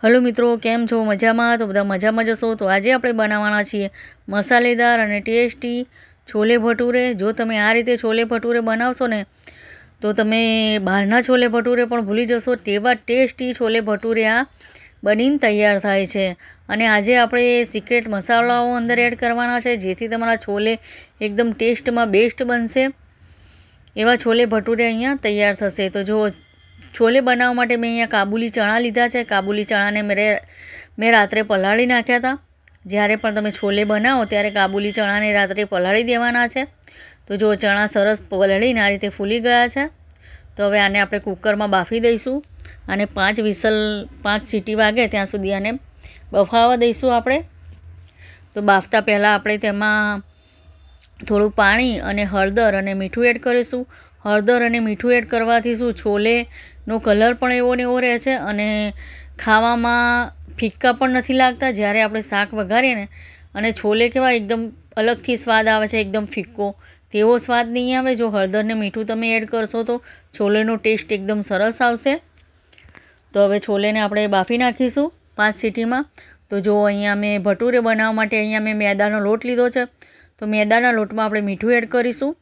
Hello मित्रों, केम छो? मजामां? तो बधा मजामां जशो। तो आज આપણે બનાવવાના છીએ મસાલેદાર અને ટેસ્ટી છોલે ભટુરે। જો તમે આ રીતે છોલે ભટુરે બનાવશો ને તો તમે બહારના છોલે ભટુરે પણ ભૂલી જશો, તેવા ટેસ્ટી છોલે ભટુરે આ બનીને તૈયાર થાય છે। અને આજે આપણે સિક્રેટ મસાલાઓ અંદર એડ કરવાના છે, જેથી તમારા છોલે એકદમ ટેસ્ટમાં બેસ્ટ બનશે। એવા છોલે ભટુરે અહીંયા તૈયાર થશે। તો જો छोले बनाववा माटे मैं अहींया काबुली चणा लीधा है। काबुली चणा ने मैं रात्रे पलाળી नाख्या था। ज्यारे पण तमे छोले बनावो त्यारे काबुली चणा ने रात्रे पलाળી देवाना छे। तो जो चणा सरस पलळीने आ रीते फूली गया है। तो हवे आने आपणे कुकर में बाफी दईशुं आणि 5 सीटी वागे त्यां सुधी आने बफावा दईशुं आपणे। तो बाफता पहला आपणे तेमां थोड़ुं पाणी अने हळदर अने मीठुं एड करीशुं। हळदर अने मीठुं एड करवाथी शुं छोलेनो कलर पण एवो ने एवो रहे छे अने खावामां फीक्का पण नथी लागता। ज्यारे आपणे शाक वघारीए ने अने छोले केवा एकदम अलगथी स्वाद आवे छे, एकदम फीक्को तेवो स्वाद नहीं आवे। जो हळदर ने मीठुं तमे एड करशो तो छोलेनो टेस्ट एकदम सरस आवशे। तो हवे छोलेने आपणे बाफी नाखीशुं 5 सीटीमां। तो जो अहींया मैं भटूरे बनाववा माटे अहींया मैं मैदानो लोट लीधो छे। तो मैदाना लोटमां आपणे मीठुं एड करीशुं।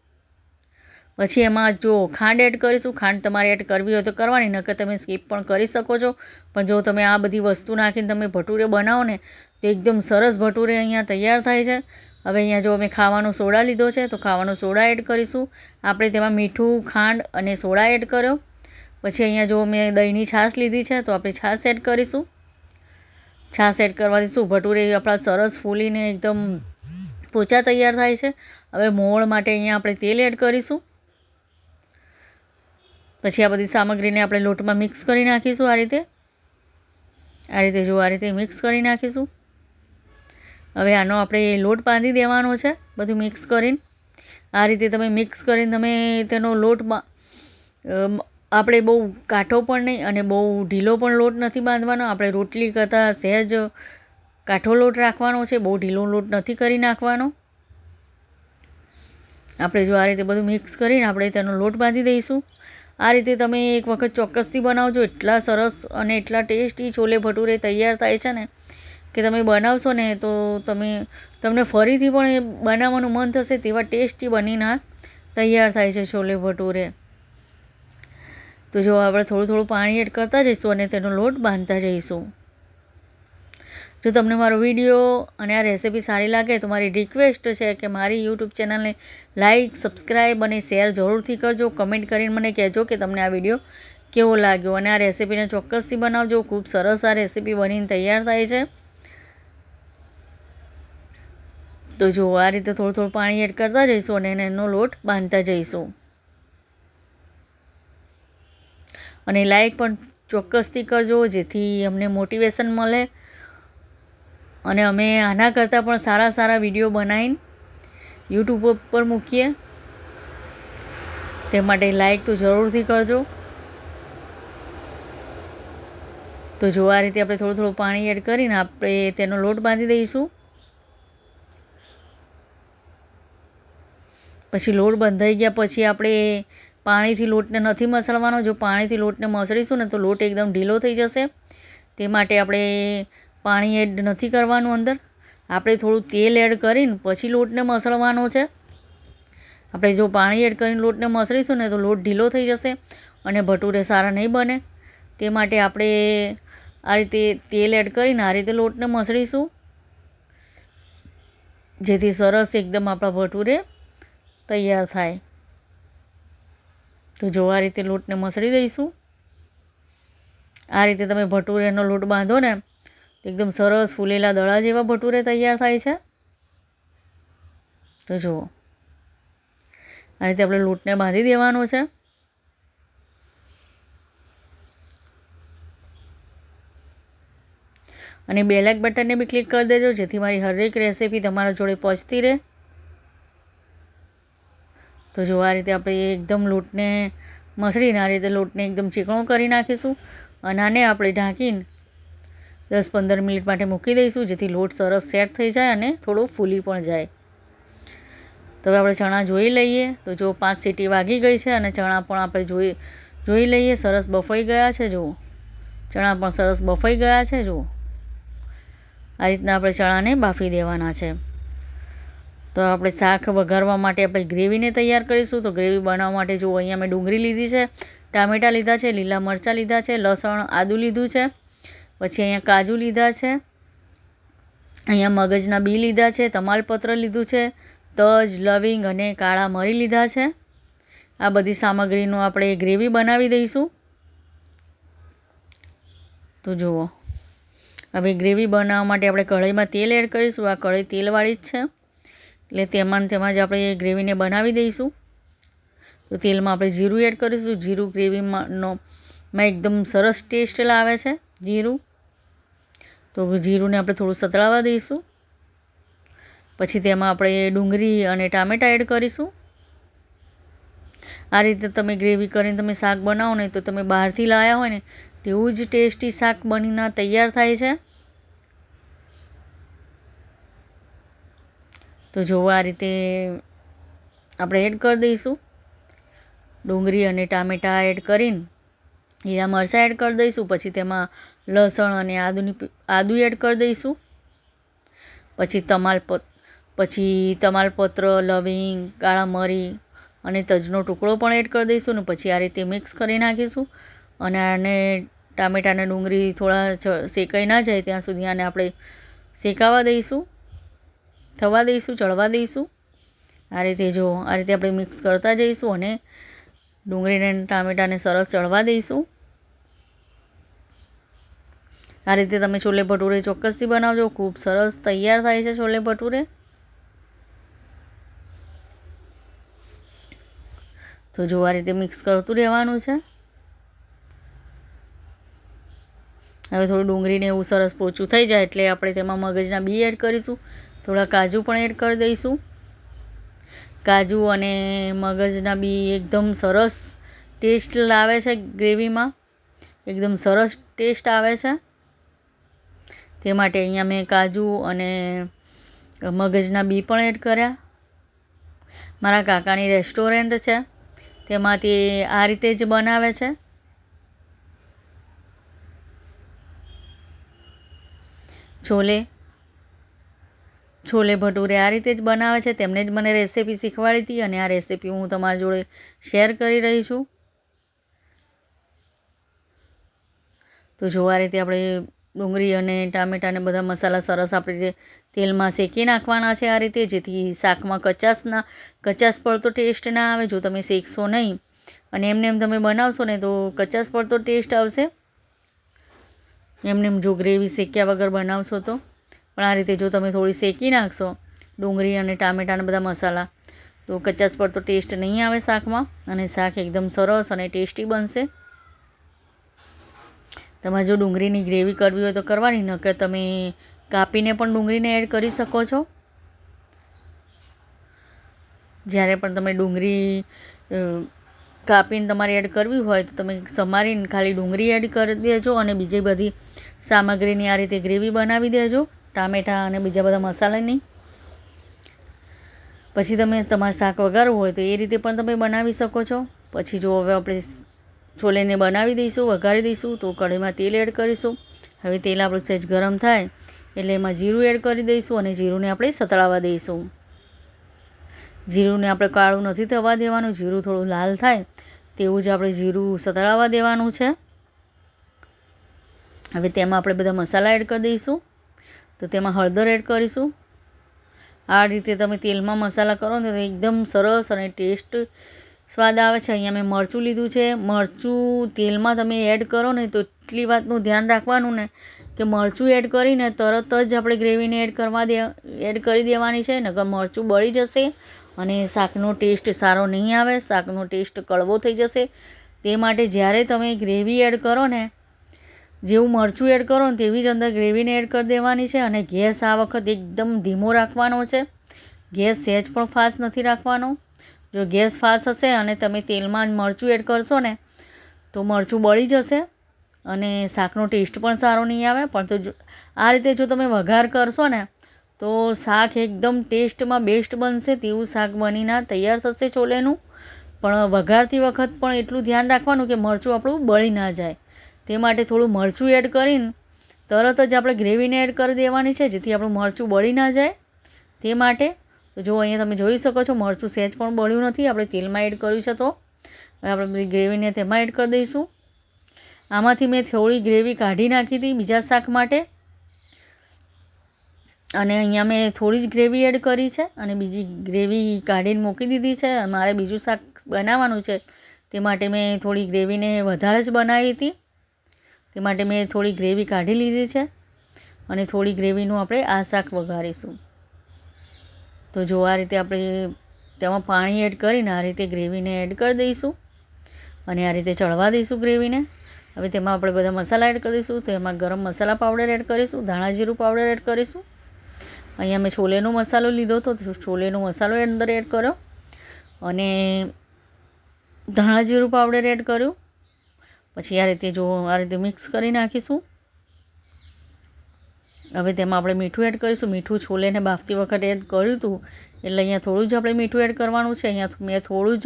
पछी एमां जो खांड एड करीशुं। खांड तमारे एड करवी होय तो करवानी, नकर तमे स्कीप पण करी शको छो। पण जो तमे आ बधी वस्तु नाखीने तमे भटूरे बनावो ने तो एकदम सरस भटूरे अहींया तैयार थाय छे। हवे अहींया जो अमे खावानो सोडा लीधो छे तो खावानो सोडा एड करीशुं। आपणे तेमां मीठुं, खांड अने सोडा एड कर्यो। पछी अहींया जो मैं दहीनी छाश लीधी छे तो आपणे छाश एड करीशुं। छाश एड करवाथी शुं भटूरे आपणा सरस फूलीने एकदम पोचा तैयार थाय छे। हवे मोळ माटे अहींया आपणे तेल एड करीशुं। पछी आ बधी सामग्रीने आपणे लोटमां मिक्स करी नाखीशुं। आ रीते जो आ रीते मिक्स करी नाखीशुं। हवे आनो आपणे लोट बांधी देवानो छे बधुं मिक्स करीने। आ रीते तमे मिक्स करीने तमे तेनो लोट आपणे बहु काठो पण नहीं अने बहु ढीलो पण लोट नथी बांधवानो। आपणे रोटली करता सहज काठो लोट राखवानो छे, बहु ढीलो लोट नथी करी नाखवानो। आपणे जो आ रीते बधुं मिक्स करीने आपणे तेनो लोट बांधी दईशुं। आ रीते तमे एक वखत चोक्कसथी बनावजो। एटला सरस अने एटला टेस्टी छोले भटूरे तैयार थाय छे ने के तमे बनावशो ने तो तमने फरीथी पण ए बनाववानुं मन थशे, तेवा टेस्टी बनीने तैयार थाय छे छोले भटूरे। तो जो आपणे थोड़ुं थोड़ुं पाणी एड करता जईशुं अने तेनो लोट बांधता जईशुं। जो तमने मारो विडियो अने आ रेसिपी सारी लागे तो मारी रिक्वेस्ट है कि मारी यूट्यूब चेनल ने लाइक, सब्सक्राइब अने शेर जरूरथी करजो। कमेंट करीने मने कहेजो कि तमने आ विडियो केवो लाग्यो अने आ रेसिपीने चोक्कसथी बनावजो। खूब सरस आ रेसिपी बनीने तैयार थाय छे। तो जो आ रीते थोड़ुं थोड़ुं पाणी एड करता जईशुं अने एनो लोट बांधता जईशुं। अने लाइक पण चोक्कसथी करजो जेथी अमने मोटिवेशन मळे अने अमे आना करता पण सारा सारा विडियो बनावीने यूट्यूब पर मूकीए। ते माटे लाइक तो जरूरथी करजो। तो जो आ रीते आपणे थोड़ुं थोड़ुं पाणी एड करीने आपणे तेनो लोट बांधी दईशुं। पछी लोट बंधाई गया पछी आपणे पाणीथी लोटने नथी मसळवानो। जो पाणीथी लोटने मसळीशुं ने तो लोट एकदम ढीलो थई जशे। ते माटे आपणे पाणी एड नथी करवानुं अंदर। आपणे थोड़ुं तेल एड करीने पछी लोटने मसळवानो छे। आपणे जो पाणी एड करीने लोटने मसळीशुं ने तो लोट ढीलो थई जशे अने भटूरे सारा नहीं बने। ते माटे आपणे आ रीते तेल एड करीने आ रीते लोटने मसळीशुं, जेथी सरस एकदम आपणा भटूरे तैयार थाय। तो जो आ रीते लोटने मसળી दईशुं। आ रीते तमे भटूरेनो लोट बांधो ने एकदम सरस फूलेला दड़ा जेवा भटूरे तैयार थाय छे। तो जुओ आ रीते आपणे लोटने बांधी देवानो छे। अने बेल आइकन बटन ने भी क्लिक कर देजो जेथी मारी हर एक रेसिपी तमारा जोड़े पहोंचती रहे। तो जो आ रीते आपणे एकदम लोटने मसळीने आ रीते लोटने एकदम चीकणो करी नाखीशुं अने आने आपणे ढांकीने 10-15 मिनिट माटे मूकी दईशुं, जेथी लोट सरस सेट थई जाय अने थोड़ो फूली पण जाय। तो हवे आपणे चणा जोई लईए। तो जो 5 सीटी वागी गई छे अने चणा पण आपणे जोई लईए। सरस बफाई गया छे। जो ચણા પણ સરસ બફાઈ ગયા છે. જુઓ આ રીતના આપણે ચણાને બાફી દેવાના છે. તો આપણે શાક વઘારવા માટે આપણે ગ્રેવીને તૈયાર કરીશું. તો ગ્રેવી બનાવવા માટે જુઓ અહીંયા મેં ડુંગળી લીધી છે, ટામેટાં લીધા છે, લીલા મરચાં લીધા છે, લસણ આદું લીધું છે, પછી અહીંયા કાજુ લીધા છે, અહીંયા મગજના બી લીધા છે, તમાલપત્ર લીધું છે, તજ, લવિંગ અને કાળા મરી લીધા છે. આ બધી સામગ્રીનું આપણે ગ્રેવી બનાવી દઈશું. તો જુઓ હવે ગ્રેવી બનાવવા માટે આપણે કઢાઈમાં તેલ એડ કરીશું. આ કઢાઈ તેલવાળી જ છે એટલે તેમાં જ આપણે ગ્રેવીને બનાવી દઈશું. તો તેલમાં આપણે જીરું એડ કરીશું. જીરું ગ્રેવીમાં એકદમ સરસ ટેસ્ટ લાવે છે જીરું. તો જીરુંને આપણે થોડું સતળાવા દઈશું. પછી તેમાં આપણે ડુંગળી અને ટામેટાં એડ કરીશું. આ રીતે તમે ગ્રેવી કરીને તમે શાક બનાવો ને તો તમે બહારથી લાવ્યા હોય ને તેવું જ ટેસ્ટી શાક બનીને તૈયાર થાય છે. તો જુઓ આ રીતે આપણે એડ કરી દઈશું. ડુંગળી અને ટામેટાં એડ કરીને લીલા મરચાં એડ કરી દઈશું. પછી તેમાં લસણ અને આદું એડ કરી દઈશું. પછી તમાલપત્ર, લવિંગ, કાળા મરી અને તજનો ટુકડો પણ એડ કરી દઈશું. ને પછી આ રીતે મિક્સ કરી નાખીશું. અને આને ટામેટાં અને ડુંગળી થોડા શેકાઈ ના જાય ત્યાં સુધી આને આપણે શેકાવા દઈશું, ચડવા દઈશું. આ રીતે જો આ રીતે આપણે મિક્સ કરતા જઈશું અને ડુંગળીને ટામેટાને સરસ ચડવા દઈશું. આ રીતે તમે છોલે ભટુરે ચોક્કસથી બનાવજો. ખૂબ સરસ તૈયાર થાય છે છોલે ભટુરે. તો જો આ રીતે મિક્સ કરતું રહેવાનું છે. હવે થોડું ડુંગળીને એવું સરસ પોચું થઈ જાય એટલે આપણે તેમાં મગજના બી એડ કરીશું. થોડા કાજુ પણ એડ કરી દઈશું. કાજુ અને મગજના બી એકદમ સરસ ટેસ્ટ લાવે છે ગ્રેવીમાં, એકદમ સરસ ટેસ્ટ આવે છે. તે માટે અહીંયા મેં કાજુ અને મગજના બી પણ એડ કર્યા. મારા કાકાની રેસ્ટોરન્ટ છે તેમાં તે આ રીતે જ બનાવે છે. છોલે ભટુરે આ રીતે જ બનાવે છે. તેમને જ મને રેસીપી શીખવાડી હતી અને આ રેસીપી હું તમારી જોડે શેર કરી રહી છું. તો જો આ રીતે આપણે ડુંગળી અને ટામેટાને બધા મસાલા સરસ આપણે તેલમાં શેકી નાખવાના છે આ રીતે, જેથી શાકમાં કચાશ પડતો ટેસ્ટ ના આવે. જો તમે શેકશો નહીં અને એમને તમે બનાવશો ને તો કચાશ પડતો ટેસ્ટ આવશે. એમને જો ગ્રેવી શેક્યા વગર બનાવશો તો. પણ આ રીતે જો તમે થોડી શેકી નાખશો ડુંગળી અને ટામેટાના બધા મસાલા તો કચાશ પડતો ટેસ્ટ નહીં આવે શાકમાં અને શાક એકદમ સરસ અને ટેસ્ટી બનશે. તમારે જો ડુંગળીની ગ્રેવી કરવી હોય તો કરવાની, નકર તમે કાપીને પણ ડુંગળીને એડ કરી શકો છો. જ્યારે પણ તમે ડુંગળી કાપીને તમારે એડ કરવી હોય તો તમે સમારીને ખાલી ડુંગળી એડ કરી દેજો અને બીજી બધી સામગ્રીની આ રીતે ગ્રેવી બનાવી દેજો, ટામેટાં અને બીજા બધા મસાલાની. પછી તમે તમારે શાક વઘારવું હોય તો એ રીતે પણ તમે બનાવી શકો છો. પછી જો હવે આપણે છોલેને બનાવી દઈશું, વઘારી દઈશું. તો કઢાઈમાં તેલ એડ કરીશું. હવે તેલ આપણું સહેજ ગરમ થાય એટલે એમાં જીરું એડ કરી દઈશું અને જીરુંને આપણે સતળાવા દઈશું. જીરુંને આપણે કાળું નથી થવા દેવાનું. જીરું થોડું લાલ થાય તેવું જ આપણે જીરું સતળાવા દેવાનું છે. હવે તેમાં આપણે બધા મસાલા એડ કરી દઈશું. તો તેમાં હળદર એડ કરીશું. આ રીતે તમે તેલમાં મસાલા કરો ને તો એકદમ સરસ અને ટેસ્ટ સ્વાદ આવે છે. અહીંયા મેં મરચું લીધું છે. મરચું તેલમાં તમે એડ કરો ને તો એટલી વાતનું ધ્યાન રાખવાનું ને કે મરચું એડ કરીને તરત જ આપણે ગ્રેવીને એડ કરી દેવાની છે, નકર મરચું બળી જશે અને શાકનો ટેસ્ટ સારો નહીં આવે, શાકનો ટેસ્ટ કડવો થઈ જશે. તે માટે જ્યારે તમે ગ્રેવી એડ કરો ને, જેવું મરચું એડ કરો ને તેવી જ અંદર ગ્રેવીને એડ કરી દેવાની છે. અને ગેસ આ વખત એકદમ ધીમો રાખવાનો છે. ગેસ સહેજ પણ ફાસ્ટ નથી રાખવાનો. જો ગેસ ફાસ્ટ હશે અને તમે તેલમાં જ મરચું એડ કરશો ને તો મરચું બળી જશે અને શાકનો ટેસ્ટ પણ સારો નહીં આવે. પણ તો આ રીતે જો તમે વઘાર કરશો ને તો શાક એકદમ ટેસ્ટમાં બેસ્ટ બનશે. તેવું શાક બનીને તૈયાર થશે છોલેનું. પણ વઘારતી વખત પણ એટલું ધ્યાન રાખવાનું કે મરચું આપણું બળી ના જાય. તે માટે થોડું મરચું એડ કરીને તરત જ આપણે ગ્રેવીને એડ કરી દેવાની છે, જેથી આપણું મરચું બળી ના જાય તે માટે. તો જો અહીંયા તમે જોઈ શકો છો મરચું સહેજ પણ બળ્યું નથી, આપણે તેલમાં એડ કર્યું છે. તો હવે આપણે બધી ગ્રેવીને તેમાં એડ કરી દઈશું. આમાંથી મેં થોડી ગ્રેવી કાઢી નાખી હતી બીજા શાક માટે, અને અહીંયા મેં થોડી જ ગ્રેવી એડ કરી છે અને બીજી ગ્રેવી કાઢીને મૂકી દીધી છે. મારે બીજું શાક બનાવવાનું છે, તે માટે મેં થોડી ગ્રેવીને વધારે જ બનાવી હતી, તે માટે મેં થોડી ગ્રેવી કાઢી લીધી છે અને થોડી ગ્રેવીનું આપણે આ શાક વઘારીશું. તો જો આ રીતે આપણે તેમાં પાણી એડ કરીને આ રીતે ગ્રેવીને એડ કરી દઈશું અને આ રીતે ચડવા દઈશું ગ્રેવીને. હવે તેમાં આપણે બધા મસાલા એડ કરી દઈશું. તો એમાં ગરમ મસાલા પાવડર એડ કરીશું, ધાણા જીરું પાવડર એડ કરીશું. અહીંયા મેં છોલેનો મસાલો લીધો હતો, તો છોલેનો મસાલો અંદર એડ કર્યો અને ધાણા જીરું પાવડર એડ કર્યું. પછી આ રીતે જો આ રીતે મિક્સ કરી નાખીશું. હવે તેમાં આપણે મીઠું એડ કરીશું. મીઠું છોલેને બાફતી વખતે એડ કર્યું હતું, એટલે અહીંયા થોડું જ આપણે મીઠું એડ કરવાનું છે. અહીંયા મેં થોડું જ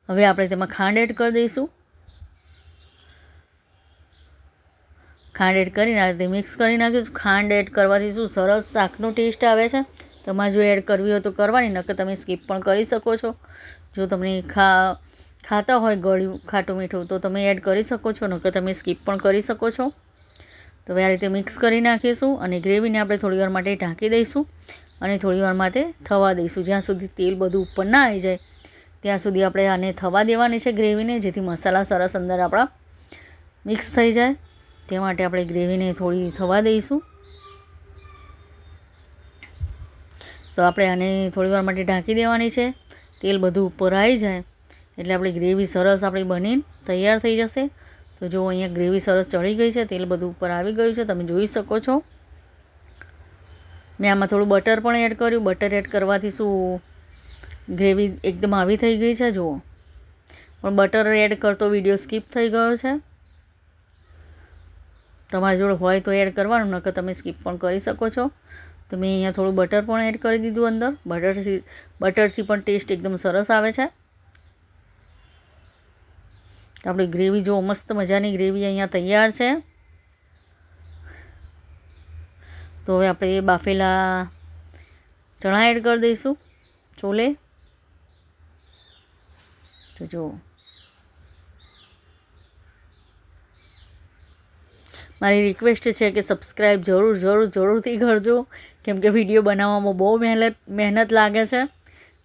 હવે આપણે તેમાં ખાંડ એડ કરી દઈશું. ખાંડ એડ કરીને આ રીતે મિક્સ કરી નાખીશું. ખાંડ એડ કરવાથી શું સરસ શાકનો ટેસ્ટ આવે છે. તમારે જો એડ કરવી હોય તો કરવાની, નકર તમે સ્કીપ પણ કરી શકો છો. જો તમને ખાતા હોય ગળ્યું ખાટું મીઠું તો તમે એડ કરી શકો છો, નકર તમે સ્કીપ પણ કરી શકો છો. તો હવે આ રીતે મિક્સ કરી નાખીશું અને ગ્રેવીને આપણે થોડીવાર માટે ઢાંકી દઈશું અને થોડીવાર માટે થવા દઈશું. જ્યાં સુધી તેલ બધું ઉપર ના આવી જાય ત્યાં સુધી આપણે આને થવા દેવાની છે ગ્રેવીને, જેથી મસાલા સરસ અંદર આપણા મિક્સ થઈ જાય. તે માટે આપણે ગ્રેવીને થોડી થવા દઈશું. તો આપણે આને થોડીવાર માટે ઢાંકી દેવાની છે. તેલ બધું ઉપર આવી જાય એટલે આપણી ગ્રેવી સરસ આપણી બનીને તૈયાર થઈ જશે. તો જો અહીંયા ગ્રેવી સરસ ચડી ગઈ છે, તેલ બધું ઉપર આવી ગયું છે, તમે જોઈ શકો છો. મેં આમાં થોડું બટર પણ એડ કર્યું. બટર એડ કરવાથી શું ગ્રેવી એકદમ આવી થઈ ગઈ છે જુઓ. પણ બટર એડ કરતો વિડીયો સ્કીપ થઈ ગયો છે. તમારી જોડે હોય તો એડ કરવાનું, નકર તમે સ્કીપ પણ કરી શકો છો. તો મેં અહીંયા થોડું બટર પણ એડ કરી દીધું અંદર. બટરથી પણ ટેસ્ટ એકદમ સરસ આવે છે. આપણી ગ્રેવી જો મસ્ત મજાની ગ્રેવી અહીંયા તૈયાર છે. તો હવે આપણે બાફેલા ચણા એડ કરી દઈશું, છોલે. તો જો મારી રિક્વેસ્ટ છે કે સબસ્ક્રાઈબ જરૂરથી કરજો, કેમ કે વિડીયો બનાવવામાં બહુ મહેનત લાગે છે.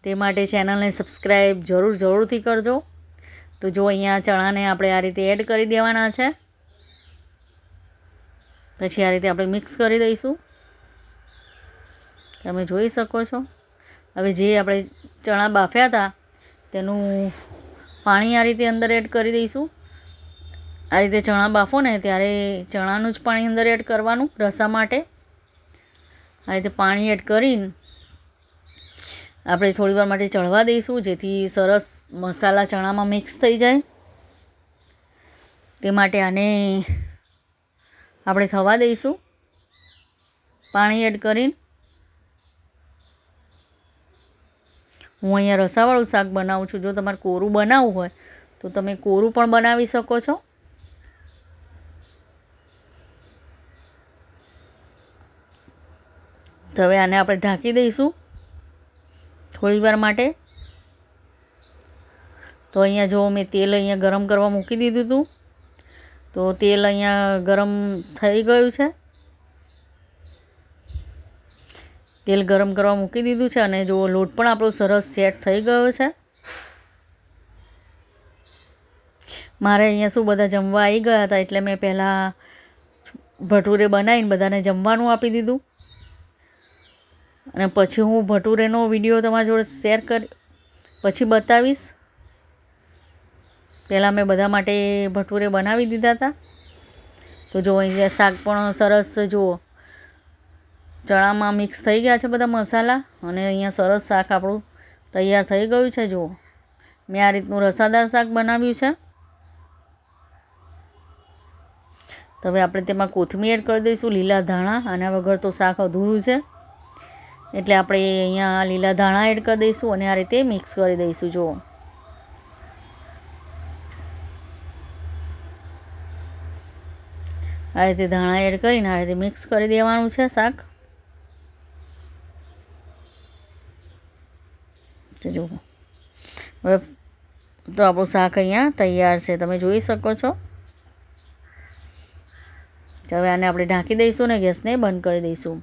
તે માટે ચેનલને સબસ્ક્રાઈબ જરૂરથી કરજો. તો જો અહીંયા ચણાને આપણે આ રીતે એડ કરી દેવાના છે. પછી આ રીતે આપણે મિક્સ કરી દઈશું, તમે જોઈ શકો છો. હવે જે આપણે ચણા બાફ્યા હતા તેનું પાણી આ રીતે અંદર એડ કરી દઈશું. આ રીતે ચણા બાફો ને ત્યારે ચણાનું જ પાણી અંદર એડ કરવાનું રસા માટે. આ રીતે પાણી એડ કરીને આપણે થોડીવાર માટે ચડવા દઈશું, જેથી સરસ મસાલા ચણામાં મિક્સ થઈ જાય. તે માટે આને આપણે થવા દઈશું પાણી એડ કરીને. હું અહીંયા રસાવાળું શાક બનાવું છું. જો તમારે કોરું બનાવવું હોય તો તમે કોરું પણ બનાવી શકો છો. તો હવે આને આપણે ઢાંકી દઈશું થોડીવાર માટે. તો અહીંયા જો મેં તેલ અહીંયા ગરમ કરવા મૂકી દીધું હતું, તો તેલ અહીંયા ગરમ થઈ ગયું છે. તેલ ગરમ કરવા મૂકી દીધું છે અને જો લોટ પણ આપણો સરસ સેટ થઈ ગયો છે. મારે અહીંયા શું બધા જમવા આવી ગયા હતા, એટલે મેં પહેલાં ભટુરે બનાવીને બધાને જમવાનું આપી દીધું અને પછી હું ભટુરેનો વિડીયો તમારી જોડે શેર પછી બતાવીશ. પહેલાં મેં બધા માટે ભટુરે બનાવી દીધા હતા. તો જો અહીંયા શાક પણ સરસ જુઓ ચણામાં મિક્સ થઈ ગયા છે બધા મસાલા, અને અહીંયા સરસ શાક આપણું તૈયાર થઈ ગયું છે. જુઓ મેં આ રીતનું રસાદાર શાક બનાવ્યું છે. તો હવે આપણે તેમાં કોથમીર એડ કરી દઈશું, લીલા ધાણા. આના વગર તો શાક અધૂરું છે, એટલે આપણે અહીંયા લીલા ધાણા એડ કરી દઈશું અને આ રીતે મિક્સ કરી દઈશું. જુઓ આ રીતે ધાણા એડ કરીને આ રીતે મિક્સ કરી દેવાનું છે શાક. જુઓ હવે તો આપણું શાક અહીંયા તૈયાર છે, તમે જોઈ શકો છો. હવે આને આપણે ઢાંકી દઈશું ને ગેસને બંધ કરી દઈશું.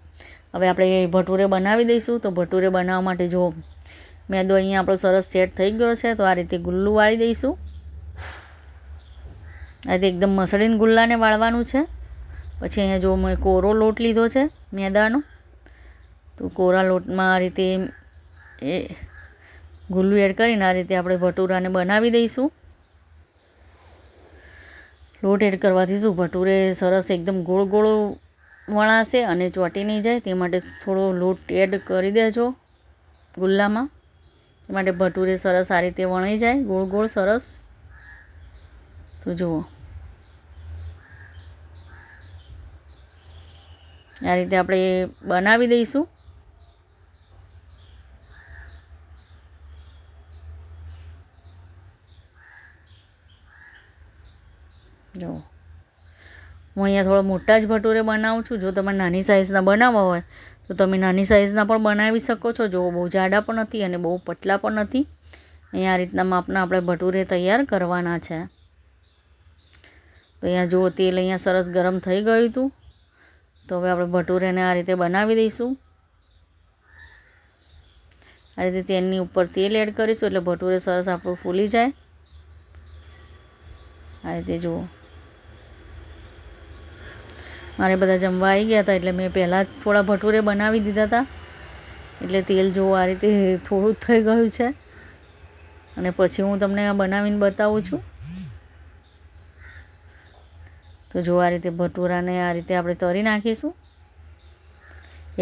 હવે આપણે ભટુરે બનાવી દઈશું. તો ભટુરે બનાવવા માટે જો મેદો અહીંયા આપણો સરસ સેટ થઈ ગયો છે. તો આ રીતે ગુલ્લું વાળી દઈશું. આ રીતે એકદમ મસળીને ગુલ્લાને વાળવાનું છે. પછી અહીંયા જો મેં કોરો લોટ લીધો છે મેદાનો. તો કોરા લોટમાં આ રીતે એ ગુલ્લું એડ કરીને આ રીતે આપણે ભટુરાને બનાવી દઈશું. લોટ એડ કરવાથી શું ભટુરે સરસ એકદમ ગોળ ગોળ વણાશે અને ચોંટી નહીં જાય. તે માટે થોડો લોટ એડ કરી દેજો ગુલ્લામાં. તે માટે ભટુરે સરસ આ રીતે વણાઈ જાય ગોળ ગોળ સરસ. તો જુઓ આ રીતે આપણે બનાવી દઈશું. જો હું અહીંયા થોડા મોટા જ ભટુરે બનાવું છું. જો તમારે નાની સાઇઝના બનાવવા હોય તો તમે નાની સાઇઝના પણ બનાવી શકો છો. જો બહુ જાડા પણ નથી અને બહુ પતલા પણ નથી. અહીંયા આ રીતના માપના આપણે ભટુરે તૈયાર કરવાના છે. તો અહીંયા જુઓ તેલ અહીંયા સરસ ગરમ થઈ ગયું હતું. તો હવે આપણે ભટુરેને આ રીતે બનાવી દઈશું. આ રીતે તેલની ઉપર તેલ એડ કરીશું એટલે ભટુરે સરસ આપણું ફૂલી જાય. આ રીતે જુઓ મારે બધા જમવા આવી ગયા હતા એટલે મેં પહેલાં જ થોડા ભટુરે બનાવી દીધા હતા. એટલે તેલ જુઓ આ રીતે થોડું થઈ ગયું છે અને પછી હું તમને આ બનાવીને બતાવું છું. તો જો આ રીતે ભટુરાને આ રીતે આપણે તળી નાખીશું.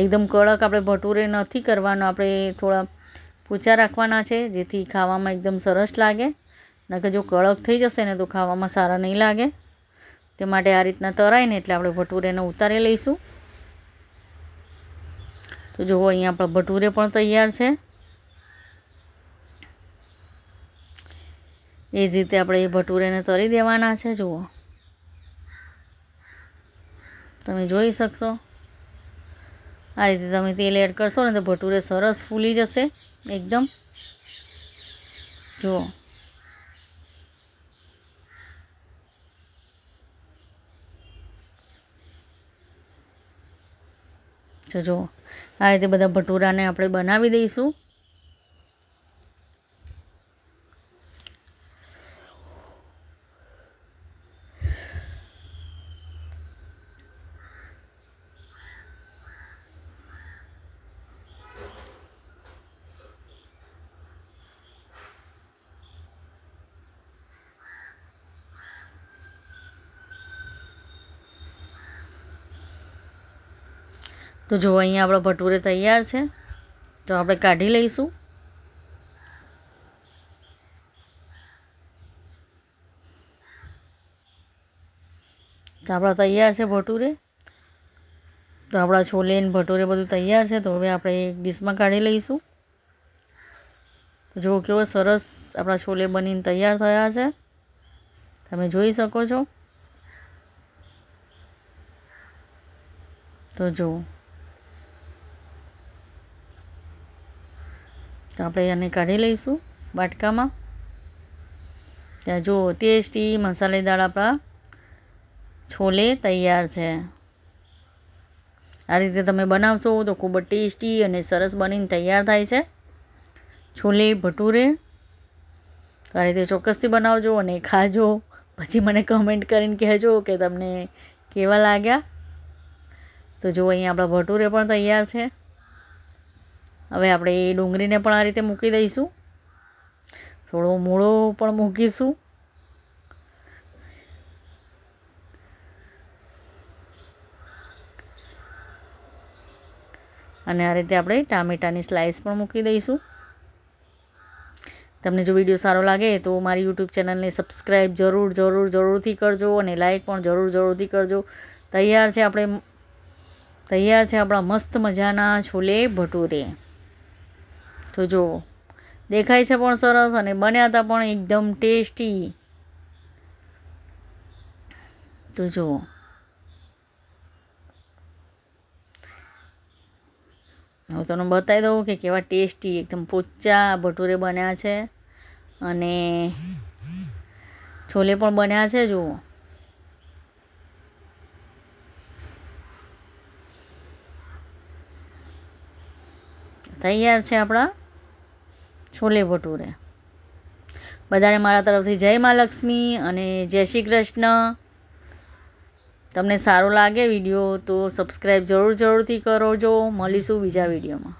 એકદમ કડક આપણે ભટુરે નથી કરવાનો, આપણે થોડા પૂછા રાખવાના છે જેથી ખાવામાં એકદમ સરસ લાગે. નકર જો કડક થઈ જશે ને તો ખાવામાં સારા નહીં લાગે. તે માટે આ રીતના તળાઈને એટલે આપણે ભટુરેને ઉતારી લઈશું. તો જુઓ અહીંયા આપણા ભટુરે પણ તૈયાર છે. એ જ રીતે આપણે એ ભટુરેને તળી દેવાના છે. જુઓ તમે જોઈ શકશો આ રીતે તમે તેલ એડ કરશો ને તો ભટુરે સરસ ફૂલી જશે એકદમ. જુઓ જુઓ આ રીતે બધા ભટુરાને આપણે બનાવી દઈશું. તો જો અહીંયા આપણા ભટુરે તૈયાર છે. તો આપણે કાઢી લઈશું. તો આપણા તૈયાર છે ભટુરે. તો આપણા છોલે ને ભટુરે બધું તૈયાર છે. તો હવે આપણે એક ડીશમાં કાઢી લઈશું. તો જુઓ કેવો સરસ આપણા છોલે બનીને તૈયાર થયા છે, તમે જોઈ શકો છો. તો જુઓ તો આપણે આને કાઢી લઈશું વાટકામાં. ત્યાં જુઓ ટેસ્ટી મસાલેદાર આપણા છોલે તૈયાર છે. આ રીતે તમે બનાવશો તો ખૂબ જ ટેસ્ટી અને સરસ બનીને તૈયાર થાય છે છોલે ભટુરે. તો આ રીતે ચોક્કસથી બનાવજો અને ખાજો. પછી મને કમેન્ટ કરીને કહેજો કે તમને કેવા લાગ્યા. તો જો અહીંયા આપણા ભટુરે પણ તૈયાર છે. હવે આપણે એ ડુંગળીને પણ આ રીતે મૂકી દઈશું. થોડો મૂળો પણ મૂકીશું. અને આ રીતે આપણે ટામેટાની સ્લાઈસ પણ મૂકી દઈશું. તમને જો વિડીયો સારો લાગે તો મારી યુટ્યુબ ચેનલને સબસ્ક્રાઈબ જરૂરથી કરજો અને લાઈક પણ જરૂરથી કરજો. તૈયાર છે આપણા મસ્ત મજાના છોલે ભટુરે. તો જો દેખાય છે પણ સરસ અને બન્યા હતા પણ એકદમ ટેસ્ટી. તો જુઓ હવે તમને બતાવી દઉં કે કેવા ટેસ્ટી એકદમ પોચા ભટુરે બન્યા છે અને છોલે પણ બન્યા છે. જુઓ, તૈયાર છે આપણા છોલે ભટુરે. બધાને મારા તરફથી જય મા લક્ષ્મી અને જય શ્રી કૃષ્ણ. તમને સારો લાગે વિડીયો તો સબસ્ક્રાઈબ જરૂરથી કરજો. મળીશું બીજા વિડીયોમાં.